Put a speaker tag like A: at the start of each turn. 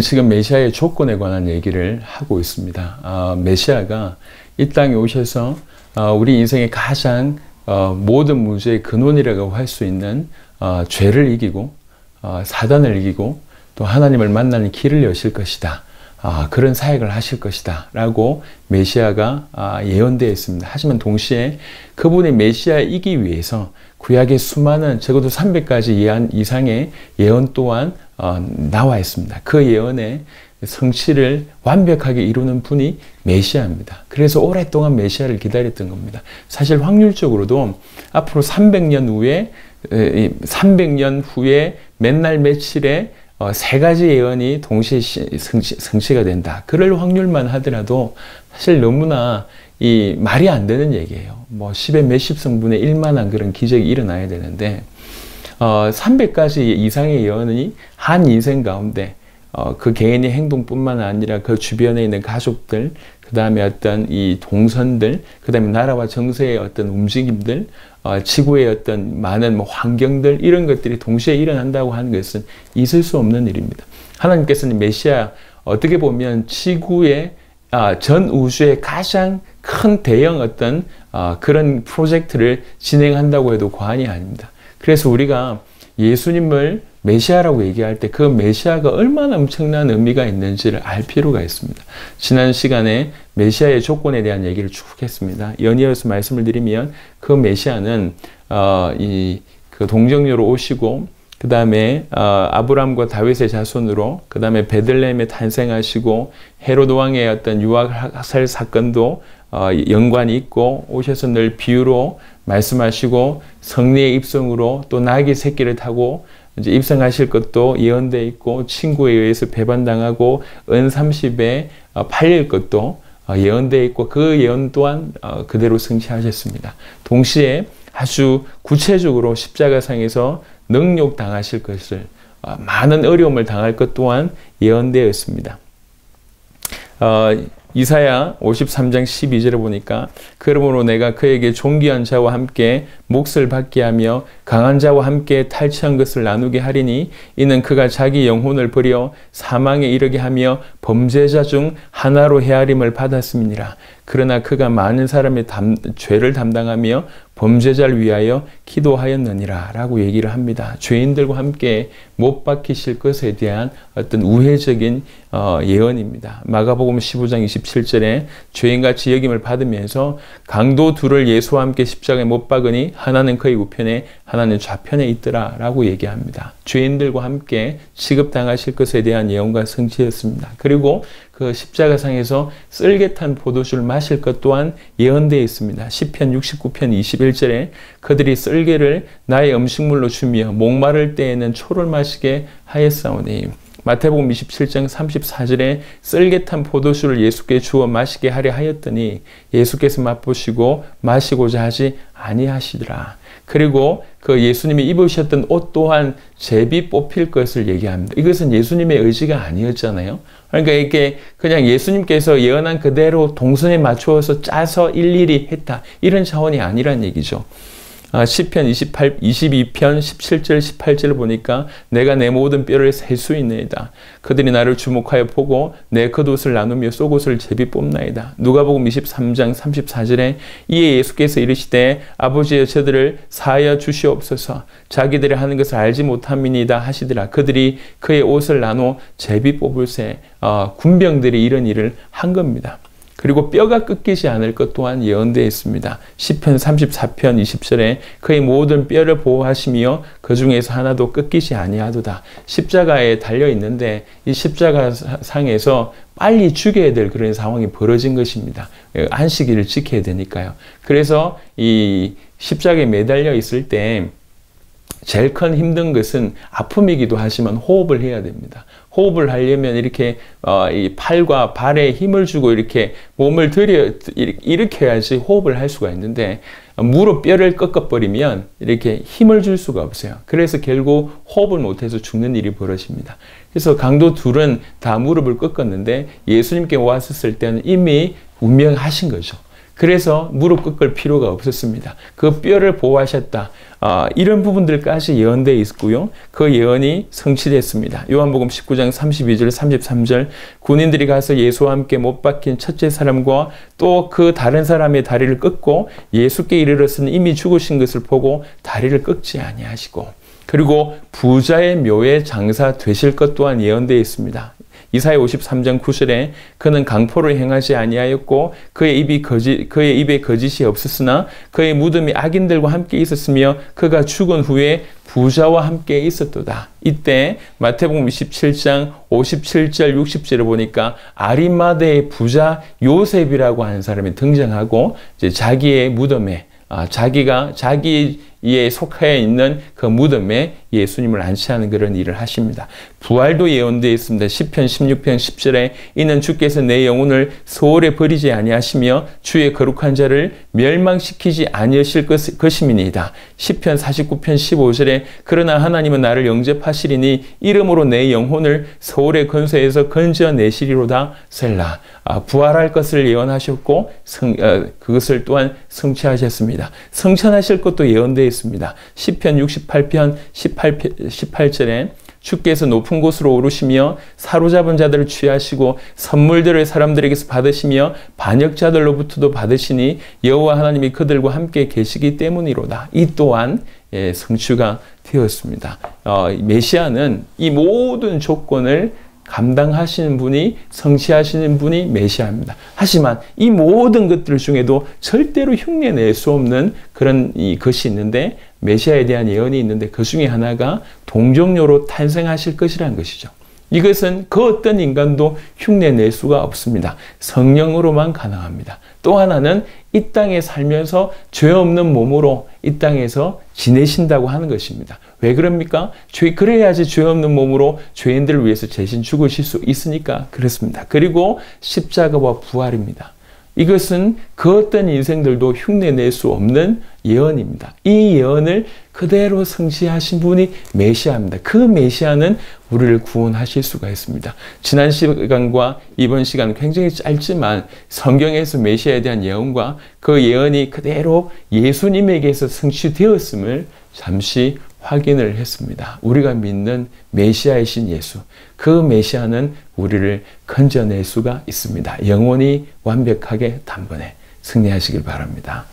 A: 지금 메시아의 조건에 관한 얘기를 하고 있습니다. 메시아가 이 땅에 오셔서 우리 인생의 가장 모든 문제의 근원이라고 할 수 있는 죄를 이기고 사단을 이기고 또 하나님을 만나는 길을 여실 것이다. 그런 사역을 하실 것이다 라고 메시아가 예언되어 있습니다. 하지만 동시에 그분이 메시아이기 위해서 구약의 수많은 적어도 300가지 이상의 예언 또한 나와 있습니다. 그 예언의 성취를 완벽하게 이루는 분이 메시아입니다. 그래서 오랫동안 메시아를 기다렸던 겁니다. 사실 확률적으로도 앞으로 300년 후에 맨날 며칠에 세 가지 예언이 동시에 성취가 된다. 그럴 확률만 하더라도 사실 너무나 말이 안 되는 얘기예요. 10의 몇십 성분의 1만한 그런 기적이 일어나야 되는데 300가지 이상의 예언이 한 인생 가운데 그 개인의 행동뿐만 아니라 그 주변에 있는 가족들, 그 다음에 어떤 이 동선들, 그 다음에 나라와 정세의 어떤 움직임들, 지구의 어떤 많은 환경들, 이런 것들이 동시에 일어난다고 하는 것은 있을 수 없는 일입니다. 하나님께서는 메시아, 어떻게 보면 지구의 전 우주의 가장 큰 대형 어떤 그런 프로젝트를 진행한다고 해도 과언이 아닙니다. 그래서 우리가 예수님을 메시아라고 얘기할 때 그 메시아가 얼마나 엄청난 의미가 있는지를 알 필요가 있습니다. 지난 시간에 메시아의 조건에 대한 얘기를 쭉 했습니다. 연이어서 말씀을 드리면 그 메시아는 그 동정녀로 오시고 그 다음에 아브람과 다윗의 자손으로 그 다음에 베들레헴에 탄생하시고 헤로드 왕의 어떤 유학살 사건도 연관이 있고 오셔서 늘 비유로 말씀하시고 성리의 입성으로 또 나귀 새끼를 타고 이제 입성하실 것도 예언되어 있고 친구에 의해서 배반당하고 은 30에 팔릴 것도 예언되어 있고 그 예언 또한 그대로 성취하셨습니다. 동시에 아주 구체적으로 십자가상에서 능욕당하실 것을 많은 어려움을 당할 것 또한 예언되어 있습니다. 이사야 53장 12절에 보니까 그러므로 내가 그에게 존귀한 자와 함께 몫을 받게 하며 강한 자와 함께 탈취한 것을 나누게 하리니 이는 그가 자기 영혼을 버려 사망에 이르게 하며 범죄자 중 하나로 헤아림을 받았음이니라. 그러나 그가 많은 사람의 죄를 담당하며 범죄자를 위하여 기도하였느니라 라고 얘기를 합니다. 죄인들과 함께 못 박히실 것에 대한 어떤 우회적인 예언입니다. 마가복음 15장 27절에 죄인같이 여김을 받으면서 강도 둘을 예수와 함께 십자가에 못 박으니 하나는 그의 우편에 하나는 좌편에 있더라 라고 얘기합니다. 죄인들과 함께 취급당하실 것에 대한 예언과 성취였습니다. 그리고 그 십자가상에서 쓸개탄 포도주를 마실 것 또한 예언되어 있습니다. 시편 69편 21절에 그들이 쓸개를 나의 음식물로 주며 목마를 때에는 초를 마시게 하였사오니 마태복음 27장 34절에 쓸개탄 포도주를 예수께 주어 마시게 하려 하였더니 예수께서 맛보시고 마시고자 하지 아니하시더라. 그리고 그 예수님이 입으셨던 옷 또한 제비 뽑힐 것을 얘기합니다. 이것은 예수님의 의지가 아니었잖아요. 그러니까 이게 그냥 예수님께서 예언한 그대로 동선에 맞추어서 짜서 일일이 했다. 이런 차원이 아니란 얘기죠. 시편 22편 17절 18절을 보니까 내가 내 모든 뼈를 셀 수 있나이다. 그들이 나를 주목하여 보고 내 겉옷을 나누며 속옷을 제비 뽑나이다. 누가복음 23장 34절에 이에 예수께서 이르시되 아버지여 저들을 사하여 주시옵소서. 자기들이 하는 것을 알지 못함이니이다 하시더라. 그들이 그의 옷을 나눠 제비 뽑을새 군병들이 이런 일을 한 겁니다. 그리고 뼈가 꺾이지 않을 것 또한 예언되어 있습니다. 시편 34편 20절에 그의 모든 뼈를 보호하시며 그 중에서 하나도 꺾이지 아니하도다. 십자가에 달려 있는데 이 십자가 상에서 빨리 죽여야 될 그런 상황이 벌어진 것입니다. 안식일을 지켜야 되니까요. 그래서 이 십자가에 매달려 있을 때 제일 큰 힘든 것은 아픔이기도 하지만 호흡을 해야 됩니다. 호흡을 하려면 이렇게 이 팔과 발에 힘을 주고 이렇게 몸을 일으켜야지 호흡을 할 수가 있는데 무릎 뼈를 꺾어버리면 이렇게 힘을 줄 수가 없어요. 그래서 결국 호흡을 못해서 죽는 일이 벌어집니다. 그래서 강도 둘은 다 무릎을 꺾었는데 예수님께 왔었을 때는 이미 운명하신 거죠. 그래서 무릎 꿇을 필요가 없었습니다. 그 뼈를 보호하셨다. 이런 부분들까지 예언되어 있고요. 그 예언이 성취됐습니다. 요한복음 19장 32절 33절 군인들이 가서 예수와 함께 못 박힌 첫째 사람과 또 그 다른 사람의 다리를 끊고 예수께 이르렀으니 이미 죽으신 것을 보고 다리를 끊지 아니하시고, 그리고 부자의 묘에 장사 되실 것 또한 예언되어 있습니다. 이사야 53장 9절에 그는 강포를 행하지 아니하였고 그의 입에 거짓이 없었으나 그의 무덤이 악인들과 함께 있었으며 그가 죽은 후에 부자와 함께 있었도다. 이때 마태복음 27장 57절 60절을 보니까 아리마대의 부자 요셉이라고 하는 사람이 등장하고 이제 자기의 무덤에 자기에 속해 있는 그 무덤에 예수님을 안치하는 그런 일을 하십니다. 부활도 예언되어 있습니다. 시편 16편 10절에 이는 주께서 내 영혼을 소홀에 버리지 아니하시며 주의 거룩한 자를 멸망시키지 아니하실 것임이니이다. 시편 49편 15절에 그러나 하나님은 나를 영접하시리니 이름으로 내 영혼을 소홀의 권세에서 건져내시리로다. 셀라. 부활할 것을 예언하셨고 그것을 또한 성취하셨습니다. 성천하실 것도 예언되어 있습니다. 시편 68편 18절에 주께서 높은 곳으로 오르시며 사로잡은 자들을 취하시고 선물들을 사람들에게서 받으시며 반역자들로부터도 받으시니 여호와 하나님이 그들과 함께 계시기 때문이로다. 이 또한 성취가 되었습니다. 메시아는 이 모든 조건을 감당하시는 분이, 성취하시는 분이 메시아입니다. 하지만 이 모든 것들 중에도 절대로 흉내낼 수 없는 그런 것이 있는데, 메시아에 대한 예언이 있는데 그 중에 하나가 동정녀로 탄생하실 것이라는 것이죠. 이것은 그 어떤 인간도 흉내낼 수가 없습니다. 성령으로만 가능합니다. 또 하나는 이 땅에 살면서 죄 없는 몸으로 이 땅에서 지내신다고 하는 것입니다. 왜 그럽니까? 그래야지 죄 없는 몸으로 죄인들을 위해서 대신 죽으실 수 있으니까 그렇습니다. 그리고 십자가와 부활입니다. 이것은 그 어떤 인생들도 흉내낼 수 없는 예언입니다. 이 예언을 그대로 성취하신 분이 메시아입니다. 그 메시아는 우리를 구원하실 수가 있습니다. 지난 시간과 이번 시간 굉장히 짧지만 성경에서 메시아에 대한 예언과 그 예언이 그대로 예수님에게서 성취되었음을 잠시 확인을 했습니다. 우리가 믿는 메시아이신 예수, 그 메시아는 우리를 건져낼 수가 있습니다. 영원히 완벽하게 단번에 승리하시길 바랍니다.